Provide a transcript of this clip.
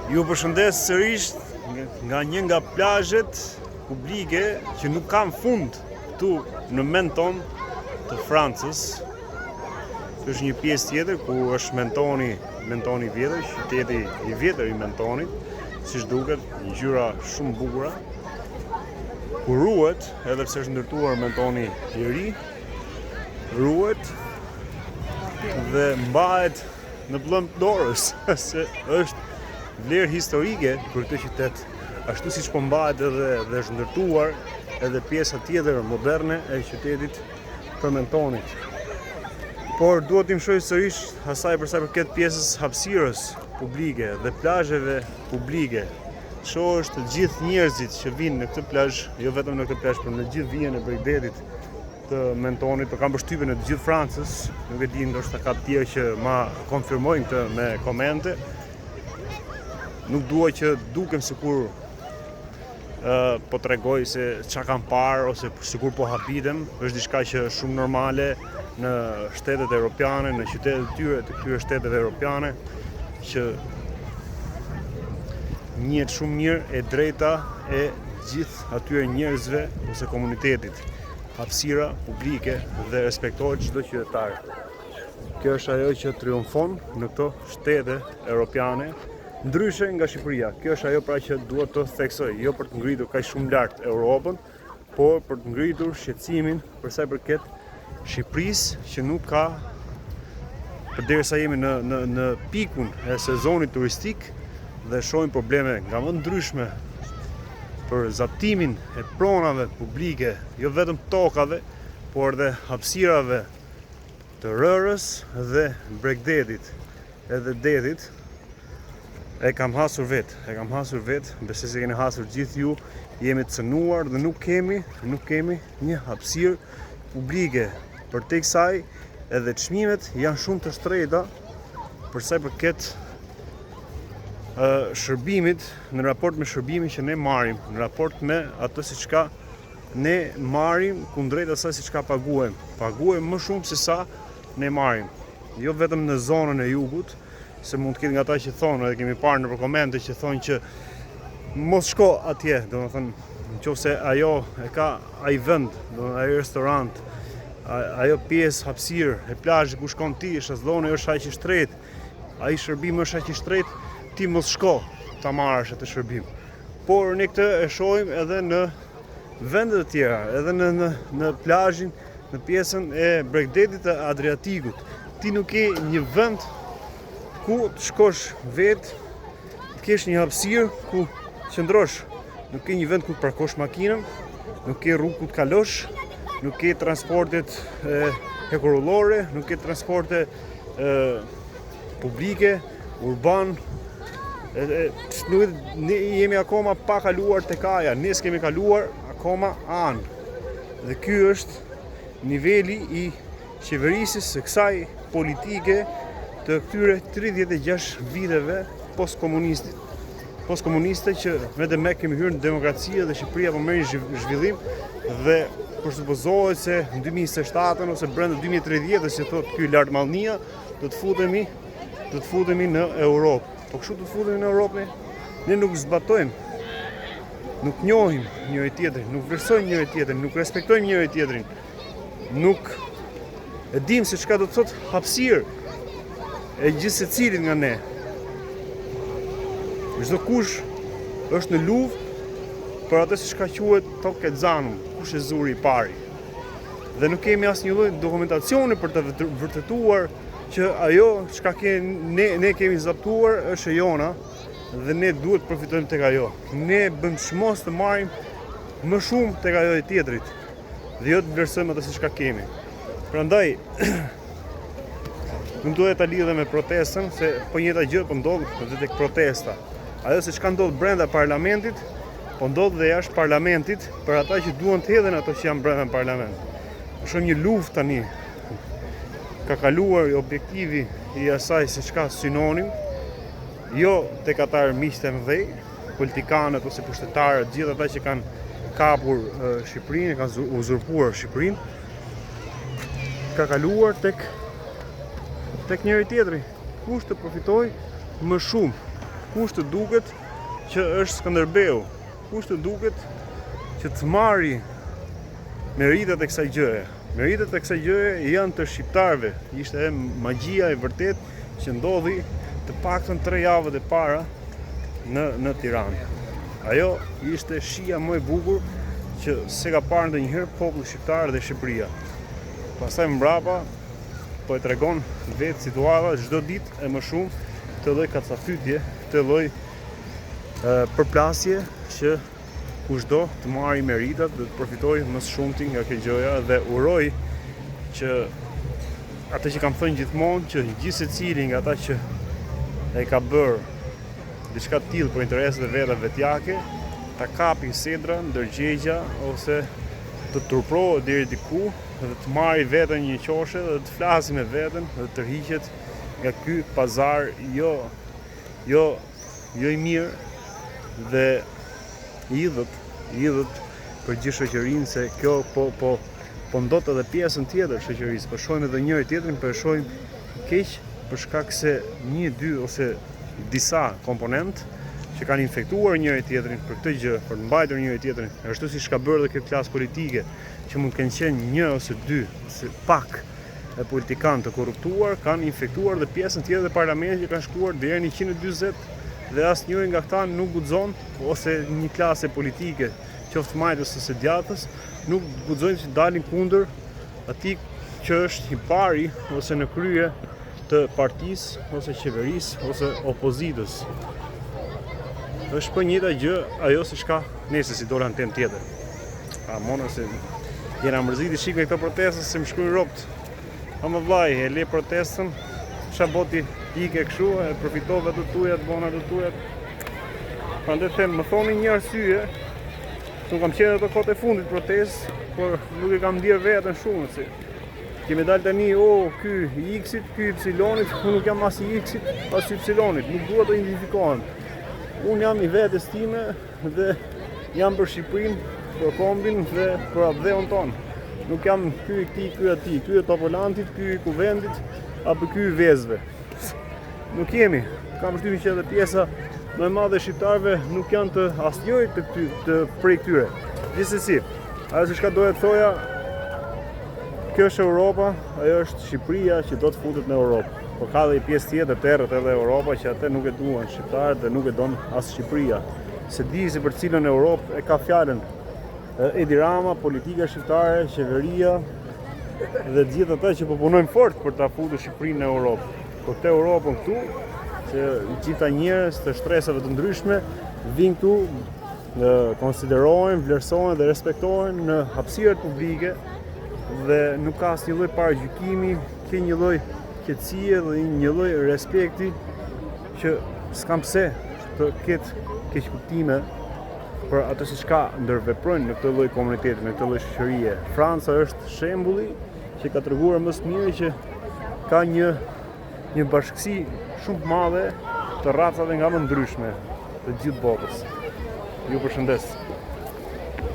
Ju përshëndes sërish nga një nga plazhet publike që nuk kanë fund këtu në Menton të Francës. Kjo është një pjesë tjetër ku është Mentoni vjetër, qyteti i vjetër i Mentonit, siç duket, ngjyra shumë bukura. Ku ruhet, edhe pse është ndërtuar Mentoni i ri, ruhet dhe mbahet në plumb dorës, se është vlerë historike për këtë qytet, ashtu siç po mbahet edhe dhe është ndërtuar edhe pjesa tjetër moderne e qytetit të Mentonit. Por duhet t'im shoj sërish asaj për sa përket pjesës hapësirës publike dhe plazheve publike. Shohësh të gjithë njerëzit që vinë në këtë plazh, jo vetëm në këtë plazh, por në gjithë vijën e Bregdetit të Mentonit, për kam përshtypjen e të gjithë Francës, nuk e di, ndoshta ka të tjerë që ma konfirmojnë këtë me komente. Nuk dua që dukem sikur po tregoj se çka kam parë ose sikur po habitem, është diçka që është shumë normale në shtetet europiane, në qytetet të këtyre shteteve europiane, që njihet shumë mirë e drejta e gjithë atyre njerëzve ose komunitetit. Hapësira publike dhe respektohet çdo qytetar. Kjo është ajo që triumfon në këto shtete europiane, ndryshe nga Shqipëria. Kjo është ajo pra që duhet të theksoj, jo për të ngritur kaq shumë lart Europën, por për të ngritur shqetësimin për sa i përket Shqipërisë, që nuk ka, përderisa jemi në pikun e sezonit turistik dhe shohim probleme nga më ndryshme për zaptimin e pronave publike, jo vetëm tokave, por dhe hapësirave të Rërës dhe Bregdetit, edhe detit. E kam hasur vet, besoj se keni hasur gjithë ju, jemi të cënuar dhe nuk kemi një hapësirë publike. Për te kësaj edhe çmimet janë shumë të shtrejta për sa i përket shërbimit, në raport me shërbimin që ne marrim, në raport me ato si çka ne marrim kundrejt asaj si çka paguajmë. Paguajmë më shumë se sa ne marrim. Jo vetëm në zonën e jugut, se mund të ketë nga ata që thonë, edhe kemi parë në komente që thonë që mos shko atje, domethënë, nëse ajo e ka ai vend, domethënë ai restorant, ajo pjesë hapësirë e plazhit ku shkon ti, shezlloni është aq i shtretë, ai shërbim është aq i shtrejtë, ti mos shko ta marrësh atë shërbim. Por ne këtë e shohim edhe në vende të tjera, edhe në plazhin, në pjesën e Bregdetit të Adriatikut. Ti nuk ke një vend ku të shkosh vetë, të kesh një hapësirë ku qëndrosh, nuk ke një vend ku të parkosh makinën, nuk ke rrugë ku të kalosh, nuk ke transportet hekurulore, nuk ke transporte publike, urban. Ne jemi akoma pa kaluar tek aja, ne s'kemi kaluar akoma anë. Dhe ky është niveli i qeverisjes së kësaj politike të këtyre 36 viteve post-komuniste që vetëm me kemi hyrë në demokracia dhe Shqipëria po merr zhvillim dhe përsupozohet se në 2027 ose brenda 2030, si thot ky lartmallnia, do të futemi në Europë. Po kështu do të futemi në Europë, ne nuk zbatojmë, nuk njohim njëri tjetrin, nuk vlerësojmë njëri tjetrin, nuk respektojmë njëri tjetrin, nuk e dim se çka do të thotë hapësirë e gjithë secilit nga ne. Çdo kush është në luvë për atë si çka quhet tokë zanum, kush e zuri i pari. Dhe nuk kemi asnjë lloj dokumentacioni për të vërtetuar që ajo çka ne kemi zaptuar është e jona dhe ne duhet të përfitojmë tek ajo. Ne bëm çmos të marrim më shumë tek ajo e tjetrit dhe jo të vlerësojmë atë si çka kemi. Prandaj nuk duhet ta lidhe me protestën, se po njëjta gjë po ndodh edhe tek protesta. Ajo se çka ndodh brenda parlamentit, po ndodh dhe jashtë parlamentit për ata që duan të hedhin ato që janë brenda parlamentit. Është një luftë tani. Ka kaluar objektivi i asaj se çka synonim, jo tek ata miqtë e mëdhej, politikanët ose pushtetarët, gjithë ata që kanë kapur Shqipërinë, kanë uzurpuar Shqipërinë, ka kaluar tek njëri tjetri. Kush të përfitoj më shumë. kush të duket që është Skënderbeu, kush të duket që të marri meritat e kësaj gjëje. Meritat e kësaj gjëje janë të shqiptarëve. Ishte magjia e vërtet që ndodhi të paktën 3 javët e para në Tiranë. Ajo ishte shija më e bukur që se ka parë ndonjëherë populli shqiptar dhe Shqipëria. Pastaj mbrapa po e tregon vetë situata çdo ditë e më shumë këtë lloj kacafytje, këtë lloj përplasje që kushdo të marrë meritat dhe të përfitojë më së shumti nga kjo gjëja dhe uroj që atë që kam thënë gjithmonë që gjithë secili nga ata që e ka bërë diçka të tillë për interesat e veta vetjake, ta kapi sedra, ndërgjegja ose të turprohet deri diku dhe të marrë veten një qoshe dhe të flasë me veten dhe të tërhiqet nga ky pazar jo i mirë dhe idhët për gjithë shoqërinë se kjo po ndot edhe pjesën tjetër shoqërisë. Po shohim edhe njëri tjetrin, po e shohim keq për shkak se 1, 2 ose disa komponent që kanë infektuar njëri tjetrin për këtë gjë, për të mbajtur njëri tjetrin, ashtu siç ka bërë dhe kjo klasë politike, që mund të kenë qenë 1 ose 2 ose pak e politikanë të korruptuar, kanë infektuar dhe pjesën tjetër e parlamentit që kanë shkuar deri në 140 dhe asnjëri nga këta nuk guxon, ose një klasë politike, qoftë majtës ose djatës, nuk guxojnë që dalin kundër atij që është i pari ose në krye të partisë ose qeverisë ose opozitës. Është për njëta gjë ajo se shka nese si dola në temë tjetër. Mona se jena mërziti shik me këto protestës se më shkruajnë ropt. Më vllai, e le protestën, çfarë boti ike kështu, e përfitove të tuja, të bona të tuja. Prandaj them, më thoni një arsye, unë kam qenë ato kohët e fundit protestë, por nuk e kam ndier veten shumë se kemi dalë tani, ky i X-it, ky Y-it, unë nuk jam as i X-it, as i Y-it, nuk dua të identifikohem. Unë jam i vetes time dhe jam për Shqipërinë, për kombin dhe për adheun tonë. Nuk jam ky i këtij, ky atij, ky i Topolantit, ky i Kuvendit, apo ky i Vezëve. Nuk jemi. Kam përshtypjen që edhe pjesa më e madhe e shqiptarëve nuk janë të asnjërit të prej këtyre. Gjithsesi, ajo se çka doja të thoja, kjo është Europa, ajo është Shqipëria që do të futet në Europë. Po ka dhe i pjesë tjetër të errët edhe Europa që atë nuk e duan shqiptarët dhe nuk e don as Shqipëria. Se di se për cilën Europë e ka fjalën Edi Rama, politika shqiptare, qeveria dhe gjithë ata që po punojnë fort për ta futur Shqipërinë në Europë. Po këtë Europën këtu, që gjitha njerëz të shtresave të ndryshme vinë këtu, konsiderohen, vlerësohen dhe respektohen në hapësirat publike dhe nuk ka asnjë lloj paragjykimi, ka një lloj qetësie dhe një lloj respekti që s'kam pse të ketë keqkuptime për atë se çka ndërveprojnë në këtë lloj komuniteti, në këtë lloj shoqërie. Franca është shembulli që ka treguar më së miri që ka një bashkësi shumë të madhe të racave nga më ndryshme të gjithë botës. Ju përshëndes.